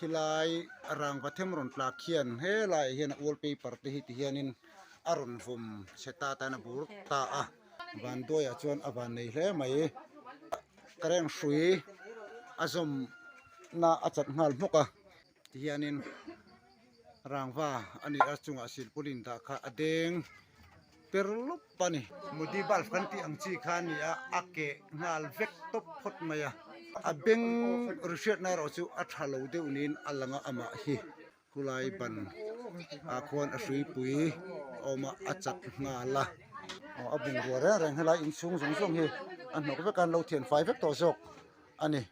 khilai rang pathem ron tla khian he lai hian wallpaper te hi ti hianin aron vum seta ta na bur ta a van doya chuan avan nei hle mai kareng hrui azom na achat ngal hmoka ti hianin rangwa ani achunga silpulin da kha adeng perlup pani mudi balf kan ti angchi khan ya ake ngal vek top phot maya abeng reset na ro chu athalo de unin alanga ama hi kulai ban a khon a sui pui oma achat ngala abung ruara rang hala in sung sung sung hi an nok ve kan lo thian 5 vek to jok ani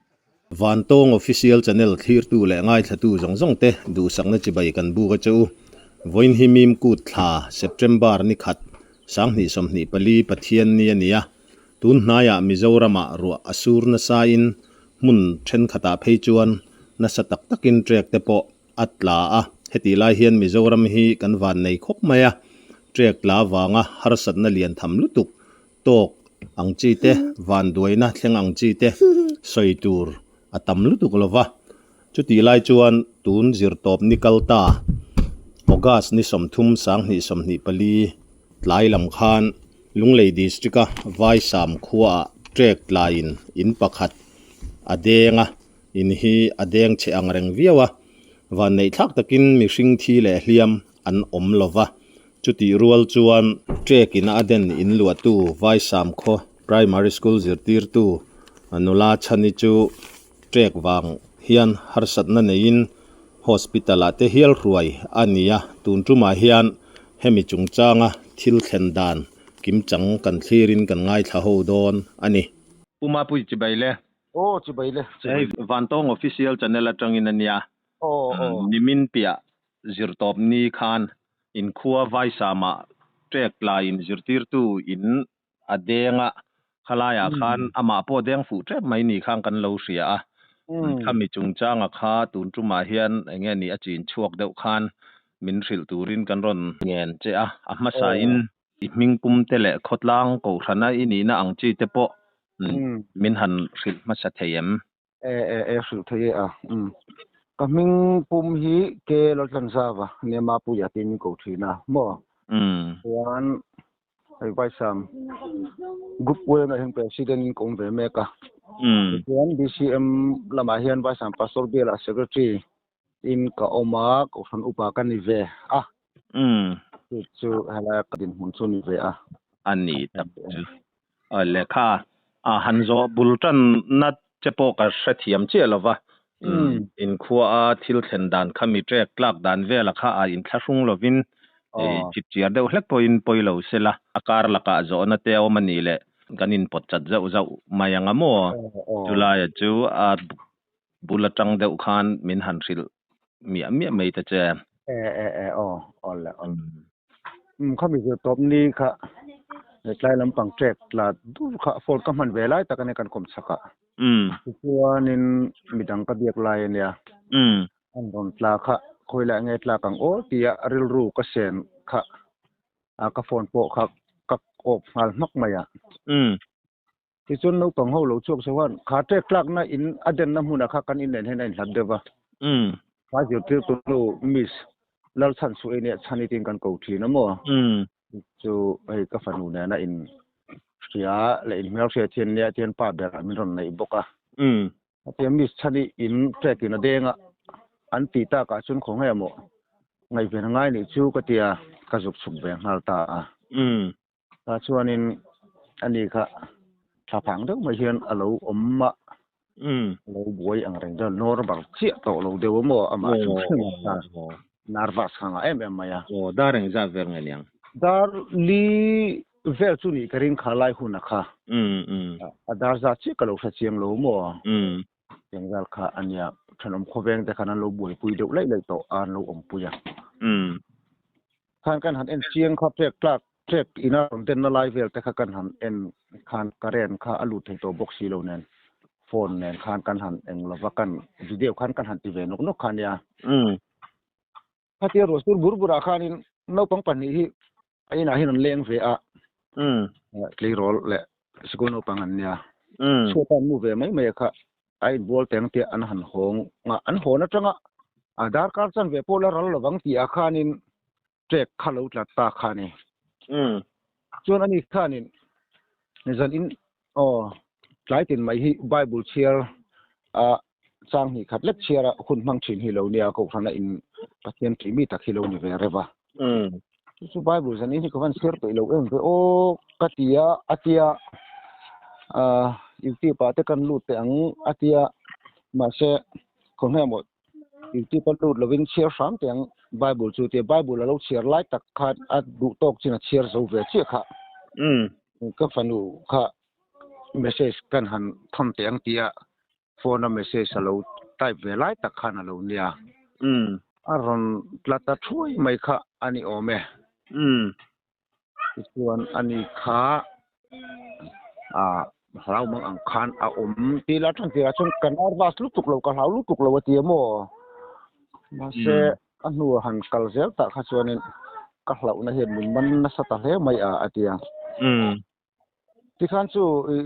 Vantong official channel thir tu le ngai thatu zong zong te du sakna chi bai kan bu ga chu voin hi mim kut thla September ni khat sang ni som ni pali pathian ni ania tun hnaya Mizorama ru asur na sa in mun then khata phei chuan na satak takin trek te po atla a heti lai hian Mizoram hi kan van nei khop maya trek la wanga harsat na lian tham lutuk tok ang chi te van duaina thleng ang chi te soitur atam lutuk lova chuti lai chuan tun zir top nikal ta August ni somthum sang ni somni pali tlai lam khan lunglei districta vai sam khuwa trek line in pakhat adenga in hi adeng che angreng viawa van nei thak takin mi hring thi le hliam an om lova chuti rual chuan trek in aden in lua tu vai sam kho primary school zirtir tu anula chani chu trek wang hian harsat na nein hospital ate hial ruai ania tuntuma hian hemi chungchanga thil thlendan kimchang kan thlirin kan ngai thla ho don ani puma pui chi baile o chi baile chai vantong official channel atangin ania o nimin pia zirtop ni khan in khuwa vai sama trek line zirtir tu in adenga khalaya khan ama po deng fu trek mai ni khang kan lo ria a khami chungchanga kha tuntuma hian enge ni achin chuak deuh khan min hril turin kan ron ngen che a ahmasa in mingpum tele khotlang ko thana ini na angchi te po min han hril masa theyem hril thei a kaming pum hi ke lo tlan zawa ne ma pu ya tin ko thina mo wan ai vai sam gup we na hen president kong ve meka wan BCM lama hian vai sam pastor bela secretary in ka oma ko than upa kan ni ve chu hala kadin hun chu ni ve a ani tak chu lekha hanzo bultan na chepo ka hrethiam che lova in khuwa a thil thlendan khami trek klak dan vela kha a in thlahung lovin chitia deuh hlek poin poilo sela akar laka zo na te o mani le ganin pot chat zau zau mayanga mo julai chu a bulatang deuh khan min han hril mi mei ta che ole khami zo top ni kha tlai lampang trek la du kha for ka man velai takane kan kom saka chuanin midang ka biak lai ania an ron tla kha khoila nge tla kang o tia ril ru ka sen kha ka phone po kha ka op hal mak maya ti chun no tong ho lo chuak sawan kha trek klak na in aden na huna kha kan in nen hen in hladdewa kha ju tu tu miss lal chan su ene chani tin kan ko thina mo chu ai ka fanu na na in ria le in mel ria thian le thian pa ber min ron nei boka ati miss chani in trek in adenga an ti ta ka chun khong he mo ngai ve ngai ni chu ka tia ka juk suk ve ngal ta ta chuanin ani kha thapang deuh mai hian alo omma lo buai ang reng da nor bang chia to lo deu mo ama chu narvas khanga em maya dareng za ver ngaliang dar li vel chu ni karing khalai huna kha adar za chi ka lo sa chiang lo mo tengal kha ania thanom khoweng te khana lo buai pui deuh lai lai to an lo om puya khan kan han en chiang kha trek klak trek ina ten na live vel te kha kan han en khan karen kha alu thei to box si lo nen phone nen khan kan han eng lova kan video khan kan han ti ve nok nok khan ya hatia rostur burbura khanin no pang pan hi aina hin leng ve a klei rol le sikono pangan ya so tan mu ve mai mai kha ai bol teng te an han hong nga an hona tanga Aadhaar card chan ve pola ral lawang ti a khanin check khalo tla ta khani chuan ani khanin zan in tlai tin mai hi bible chiar a chang hi khat lek chiara hun mang thin hi lo nia ko thana in pathian ti mi tak hi lo ni ve rewa chu bible zan in hi ko van chiar to lo em ve o katia atia yuti pa te kan lut te ang atia ma se ko hne mo yuti pa lut lovin chiar sam te ang bible chu te bible lo chiar lai tak khat a du tok china chiar zo ve chi kha ka fanu kha message kan han tham te ang tia phone message alo type ve lai tak khan alo nia aron plata thui mai kha ani ome chuan ani kha hlau mang ang khan a ti la thang ti a chung kan ar vas lu tuk lo ka hlau lu tuk lo ti mo ma se anu han kal zel ta kha chuanin ka hlau na hen mun man na sa ta hle mai a atia ti khan chu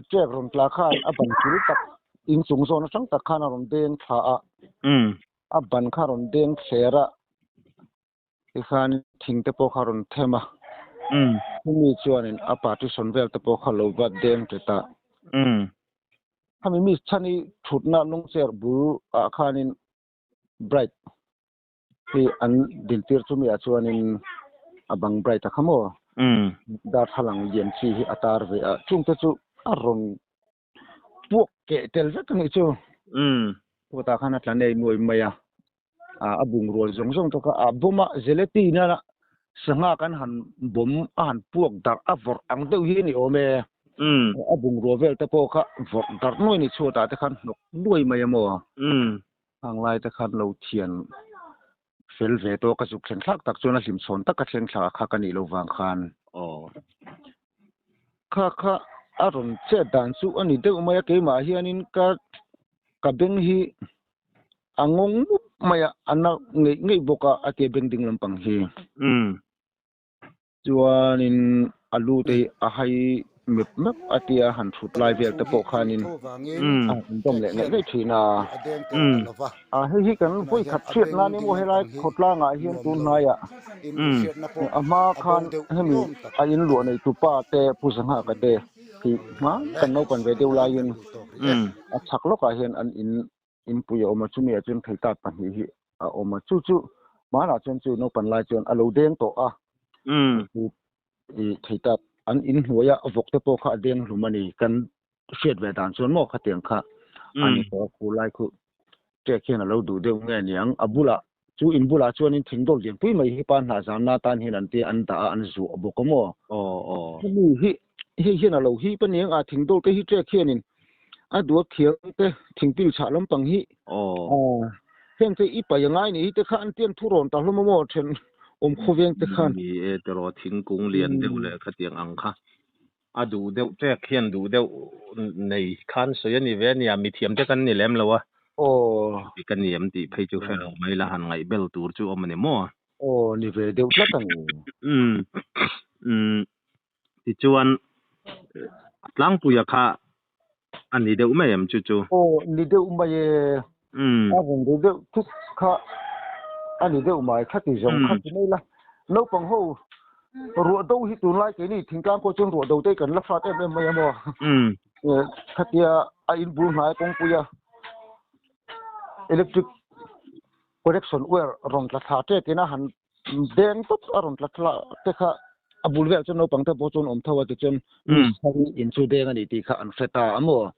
trek ron tla khan a ban kil tak in chung zo na chang tak khan a ron den tha a ban kha ron den khera ti khan thing te po kha ron thema mi chuanin a partition vel te po kha lo ba den te ta hami mi chani thutna nung cher bu a khanin bright ti an din tir chu mi a chuanin abang bright a khamo dar halang yen chi hi atar ve a chung te chu a ron puak ke tel vek ni chu ko ta khana tla nei noi maya abung rol zong zong to ka abuma zeleti na sanga kan han bom an puak dar avor ang deu hi ni ome abung rovel te po kha vor dar noi ni chu ta te khan nok noi mai mo ang lai te khan lo thian fel ve to ka chu khen thak tak chuna lim son tak ka thlen thla kha ka ni lo wang khan kha aron che dan chu ani deu mai ke ma hianin ka beng hi angong maya ana ngei boka ate beng ding lampang hi chuanin alu te a hai mep atia han thut lai vel te po khanin dom le ngai thina hi kan poi khat thiet na ni mo helai khotla nga hian tu na ya ama khan hemi a in lo nei tu pa te pu sanga ka te ki ma kan no pan ve deu la yin a chak lo ka hian an in pu yo ma chu mi a chun thai ta pan hi a oma chu ma na chun chu no pan lai chun a lo deng to i thai ta an in huaya avok te po kha deng lumani kan shet ve dan chon mo kha teng kha ani ko khu lai khu te khen a lo du deu nge niang abula chu in bula chuan in thingdol jeng pui mai hi pan na zam na tan hin an ti an da an zu abok mo ni hi na lo hi pa niang a thingdol te hi te khen in a du khiang te thingpil cha lam pang hi hen te i pa yangai ni te kha an tian thu ron ta hlom mo then khoweng te khan e te ro thing kung lian deu le kha tiang ang kha a du deu te khian du deu nei khan so yani ve ni a mi thiam te kan ni lem lawa ti kan ni am ti phei chu khelo mai la han ngai bel tur chu omani mo ni ve deu tla kan ti chuan tlang puya kha ani deu mai am chu ni deu mai a ron deu thuk kha ani deu mai kha ti zong kha ti nei la no pang ho ruột đâu hi tụi lai cái này thỉnh cam có chân ruột đầu đây cần lắp phát em mày em thật ya in bùn hai công puya electric connection where rong la thà thế cái na han đen tốt rong la thà thế kha abul vel chân no pang ta bo chon om thawa te chân in chu đen ani ti kha an feta amo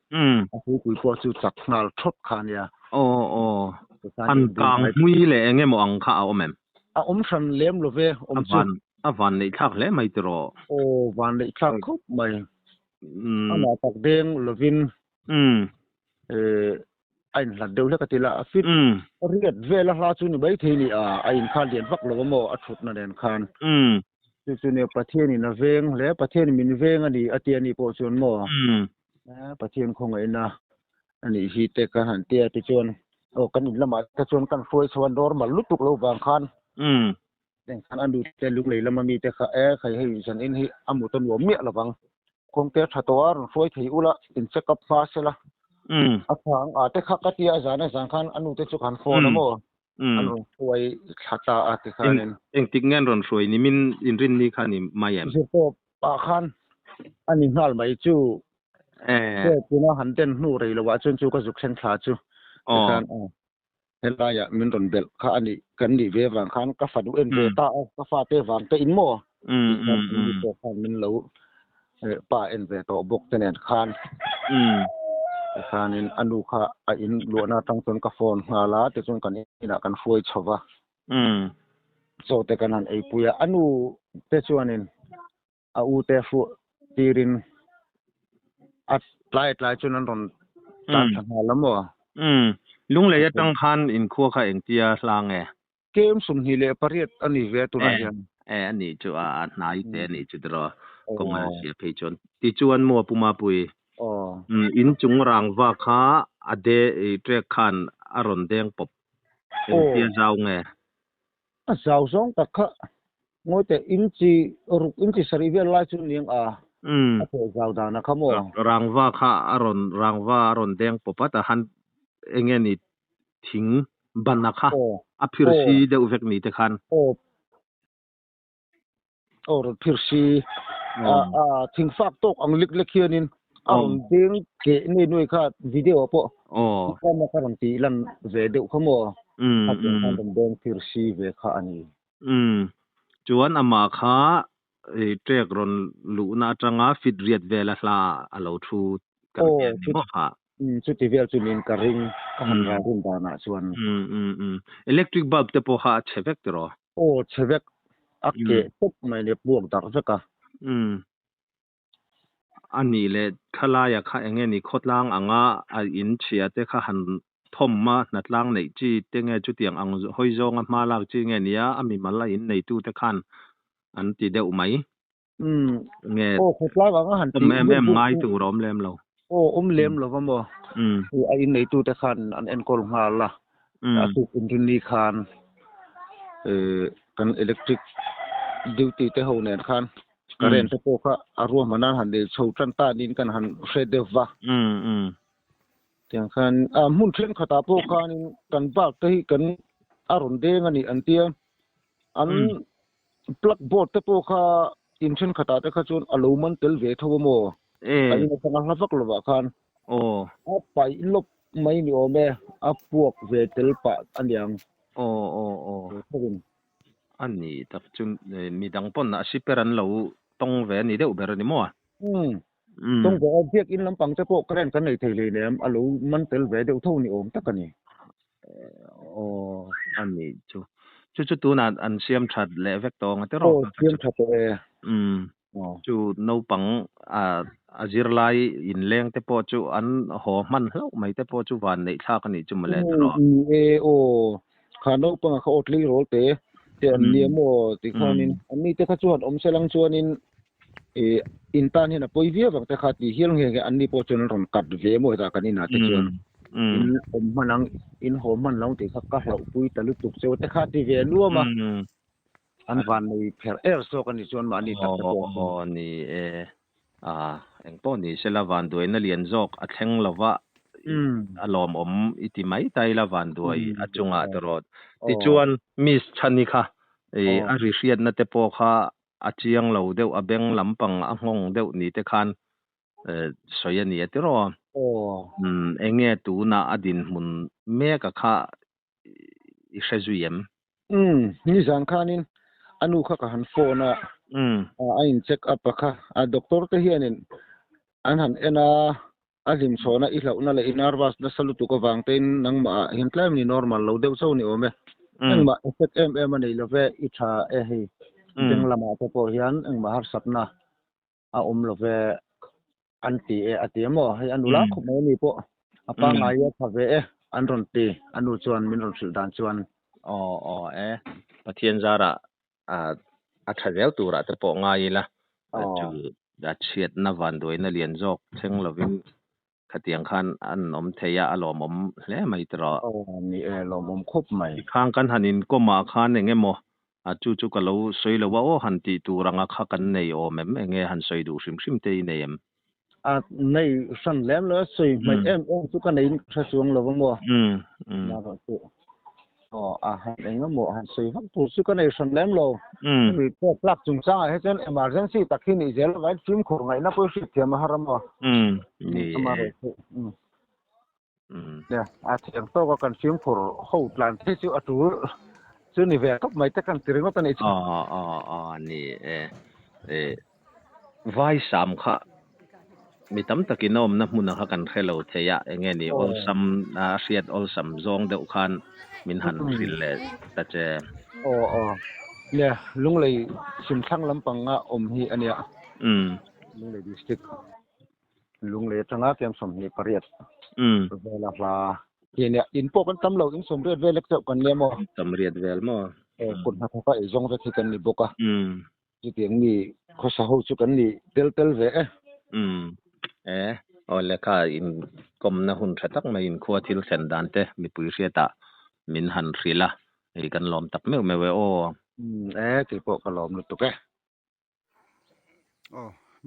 aku kui ko chu chak nal thot khan ya an kang mui le nge mo ang kha om em om san lem lo ve om chu van nei thak le mai tro van nei thak khop mai ana tak deng lovin anh là đâu là cái tỷ lệ fit riết về là la chu ni bai the ni anh khan lian vak lo mo a thut na den khan chu ne pathian ni na veng le pathian min veng ani atian ni po chon mo pathian khong ai na ani hi te ka han tia ti chon kan in lama ta chon kan foi chon normal lutuk lo wang khan den khan andu te luk le lama mi te kha khai hei san in hi amu ton wo mi la wang kong te thatwar foi thei ula in check up fa sela akhang te kha ka tia jana jang khan anu te chu khan phone mo an ron huai thata ati khanin eng tik ngen ron hroi ni min in rin ni khani mayem to pa khan ani ngal mai chu ke tuna han den nu rei lo wa chun chu ka juk sen thla chu khan hela ya min ron bel kha ani kan ni ve wang khan ka fadu en ve ta ka fa te wang te in mo ni to khan min lo pa en ve to bok tenen khan khanin anu kha a in lo na tang ton ka phone hala te chun kan ina kan foi chowa so te kan han ei puya anu te chuanin a u te fu tirin at lai chun an ron ta thang lamo lung le ya tang khan in kho kha eng tia hlang e kem sum hi le pariat ani ve tu na hian ani chu a nai te ni chu dro ko ma sia pe chon ti chuan mo puma pui in chung rang wa kha ade e trek khan aron deng pop eng tia zau nge a zau zong ta kha ngoi te in chi sari ve lai chu ning a to zau da na khamo rangwa kha aron deng popa ta han engeni thing banakha a phirsi de uvek ni te khan ro phirsi thing fak tok ang lik lekhianin aron deng ke ni noi kha video po ka ma karam ti lan ve de khamo kan deng phirsi ve kha ani chuan ama kha trek ron lu na tanga fit riat vela hla alo thu kan ni mo kha chu ti vel chu nin ka ring ka han ra rin da na chuan electric bulb te po kha chevek tro chevek akke top mai le buak dar veka ani le khala ya kha enge ni khotlang anga a in chia te kha han thom ma natlang nei chi tenge chu tiang ang hoi zong a ma lak chi nge nia ami mala in nei tu te khan an ti deuh mai nge khotlang anga han ti em ngai tu rom lem lo lem lo mo a in nei tu te khan an en kol nga la a tu in ni khan kan electric duty te ho nen khan current te po kha arwa manan han de chho tran ta din kan han redeva tiang khan mun thlen khata po khan kan ba te kan aron de ngani antia an plug board te po kha inchen khata te kha chun aloman tel ve tho mo ai na tanga hlavak lova khan a pai lop mai ni ome a puak ve tel pa aniang ani tak chun midang pon na siperan lo tong ve ni deuh ber ni mo tong ve biak in lampang te po karen kan nei theile nem alo man tel ve deuh tho ni om takani ani chu tu na an siam that le vek tong te ro siam that chu no pang a zir lai in leng te po chu an ho man hlo mai te po chu van nei thla ka ni chu male ro khano pang kha otli rol te an niamo ti khanin ani te kha chuan om selang chuanin in tan hina poi via wang te kha ti hial nge ani po chun ron kat ve mo ta kanina te chuan in om manang in ho man long ti kha ka hlau pui ta lu tuk cheu te kha ti ve nuama an van nei pher so kan ni chuan ma ni tak po ni eng po ni sela van doi na lian jok a thleng lova alom om iti mai tai la van doi achunga torot ti chuan miss chani kha a ri hriat na te po kha achiang lo deuh a beng lampang a ngong deuh ni te khan soya ni atiro enge tu na adin mun me ka kha i hrezuiem ni zang khanin anu kha ka han phone a in check up kha a doctor te hianin an han ena alim chona i hlau na le inarwas na salutu ko wangten nang ma hin tlaim ni normal lo deuh so ni ome nang ma FMM ani love i tha e hi ding lama te po hian ang mahar sapna a love anti atiamo hai anula khop ni po apa ngai ya thave an ron ti anu chuan min ron sil dan chuan pathian zara a thavel tura te po ngai la chu da chiat na van doi na lian jok theng lovin khatiang khan an om theya alom om hle mai tra ni lom om khop mai khang kan hanin koma khan engemo chu ka lo soi lo wa han ti turanga kha kan nei o mem enge han soi du hrim te neem nei san lem lo soi mai em chu ka nei tha chuang lo mo na ro chu han engam mo han sei hak tu su connection lem lo ri to plug chung chang he chen emergency takhin i zel right film khur ngai na po shi thiam harama ni nè thiam to ko kan film khur ho plan thế chu atu chu ni ve top mai ta kan tiring ta ni ni vai sam kha mi tam takin om na mun ha kan khelo theya enge ni ol sam riat ol sam zong deuh khan min han ril le ta che nè lung lei sim thang lampang nga om hi ania lung lei district lung lei tanga tiam som ni pariat vela la kenia in po kan tam lo in som riat velek chau kan lemo tam riat vel mo kun ha ka e zong ve kan ni boka ji tiang ni kho sa ho chu kan ni tel ve ole kha in kom na hun thatak mai in khuwa thil sen dan te mi pui riata min han rila ei kan lom tak me we ti po ka lom lu tu ke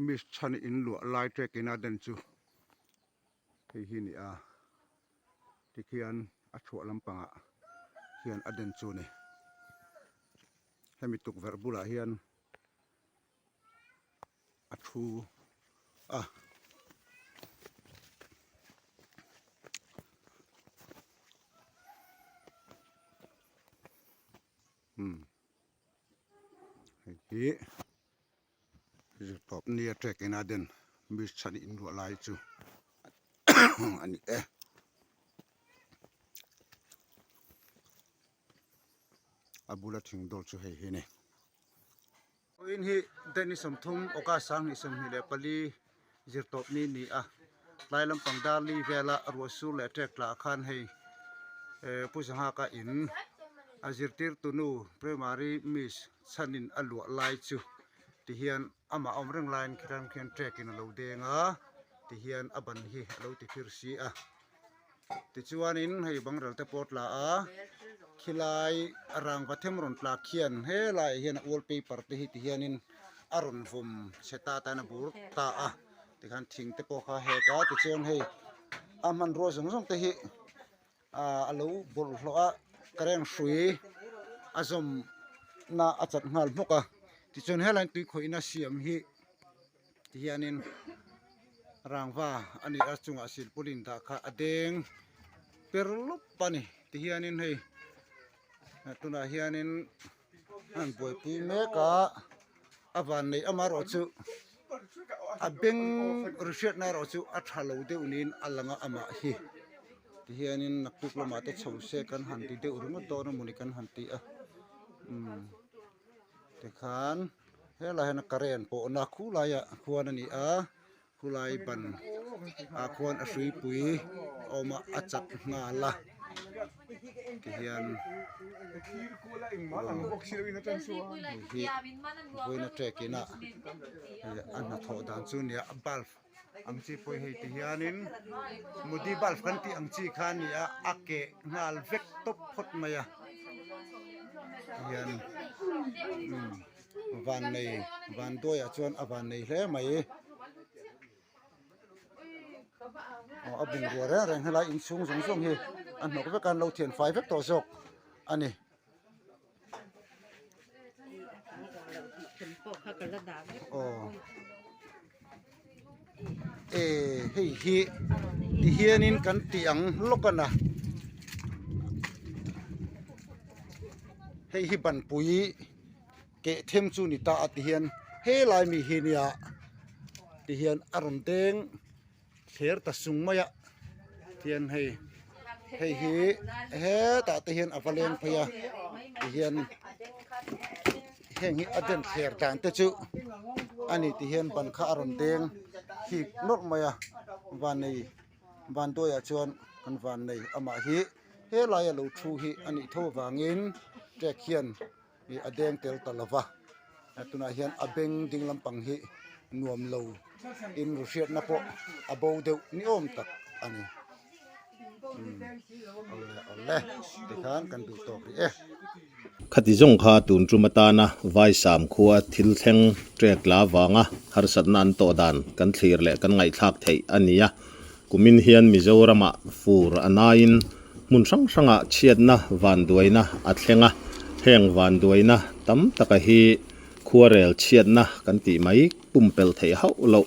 miss chan in lu lai trek in aden chu hi ni tikhian a thua lampanga hian aden chu ni hemi tuk verbula hian a thu hi top near trek in aden miss chan in lu lai chu ani abula thing dol chu hei hi ne in hi deni somthum oka sang ni som hi le pali zir top ni lai lampang dar li vela rosu le trek la khan hei pusanga ka in azirtir tunu primary miss chanin alua lai chu ti hian ama omreng line khiran khen trek in lo denga ti hian aban hi lo ti phir si ti chuanin hei bangrel te pot la khilai arang pathem ron tla khian he lai hian wallpaper te hi ti hianin aron vum cheta ta na bur ta ti khan thing te po kha he ka ti chen hei aman ro zong zong te hi alo bol hlo kareng shui azom na achat ngal moka ti chon helan tui khoina siam hi ti hianin rangwa ani achunga sil pulin da kha adeng perlup pani ti hianin hei tuna hianin an boi pi meka avan nei amaro chu abeng rushet na ro chu athalo de unin alanga ama hi ti hianin nakuk lama te chhose kan hanti de urung to na muni kan hanti te khan hela hena karen po na khulaya khuan ani khulai ban khuan asui pui oma achat ngala ti hian voina trekina anna tho dan chu nia balf angchi poi hei ti hianin mudi balf kan ti angchi khan nia ake ngal vek top phot maya hian van nei van doya chuan avan nei hle mai abung ruara reng hala in sung sung sung hi an nok vekan lo thian 5 vek to jok ani hei hi ti hianin kan tiang lokana hei hi ban pui ke them chu ni ta ati hian he lai mi hi nia ti hian aron teng kher ta sung maya tian hei hi he ta ti hian avalen phaya ti hian hengi aden kher dan te chu ani ti hian ban kha aron teng hi not maya van nei van toya chuan kan van nei ama hi he lai lo thu hi ani tho wangin trek hian i adeng tel talawa atuna hian abeng ding lampang hi nuam lo in rushet na po abo de ni om tak ani ole tikhan kan du to ri khati jong kha tun trumatana vai sam khuwa thil thleng trek la wanga har satnan to dan kan thlir le kan ngai thak thei ania kumin hian mizorama fur anain mun sang sanga chiat na van duai na atlenga heng van duai na tam taka hi khuarel chiat na kan ti mai pumpel thei hau lo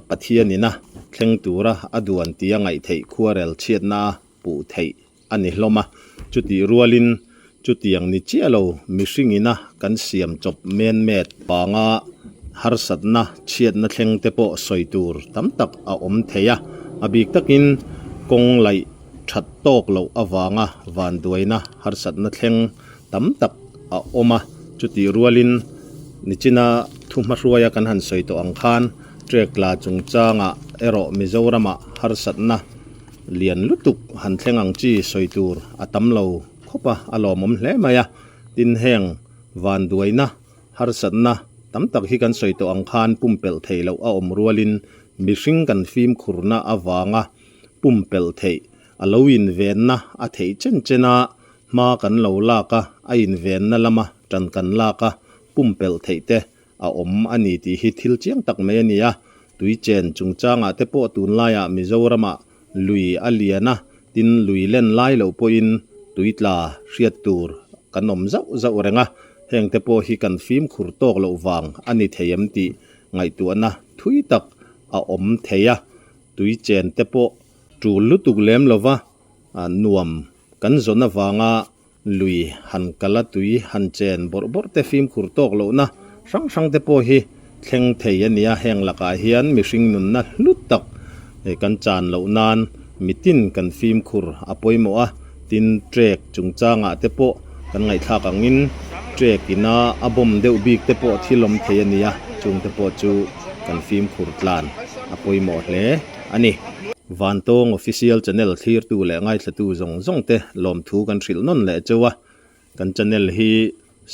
pathian ina thleng tura aduan tia ngai thei khuarel chiat na pu thei ani hloma chuti rualin chutiang ni chialo mihring ina kan siam chop men met panga harsat na chiat na thleng te po soitur tam tak a om theya abik takin kong lai that tok lo awanga van duaina harsat na thleng tam tak a oma chuti rualin nichina thuma ruaya kan han soito ang khan trek la chungchanga ero mizorama harsat na lian lutuk han thlengang chi soitur atam lo khopa alomom hle maya tin heng van duaina harsat na tam tak hi kan soito ang khan pumpel theilo a om rualin mihring kan fim khurna awanga pumpel thei aloin venna a thei chen chena ma kan lo laka a in venna lama tan kan laka pumpel theite a om ani ti hi thil chiang tak me ania tui chen chungchanga te po tun laia mizorama lui aliana tin lui len lai lo poin tuitla hriat tur kanom zau zau renga heng te po hi kan fim khur tok lo wang ani theiam ti ngai tu ana thui tak a om theya tui chen te po tu lutuk lem lova nuam kan zona wanga lui han kala tui han chen bor bor te fim khur tok lo na sang sang te po hi thleng thei ania heng laka hian mihring nun na hlut tak kan chan lo nan mitin kan fim khur apoimo a tin trek chungchanga te po kan ngai thak angin trek ina abom deuh bik te po thilom thei ania chung te po chu kan fim khur tlan apoimo hle ani van tong official channel thlir tu le ngai thla tu zong zong te lom thu kan thril non le chewa kan channel hi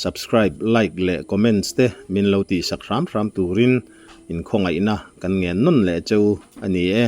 subscribe like le comments te min lo ti sak ram turin in khongai na kan ngen non le cheu ani e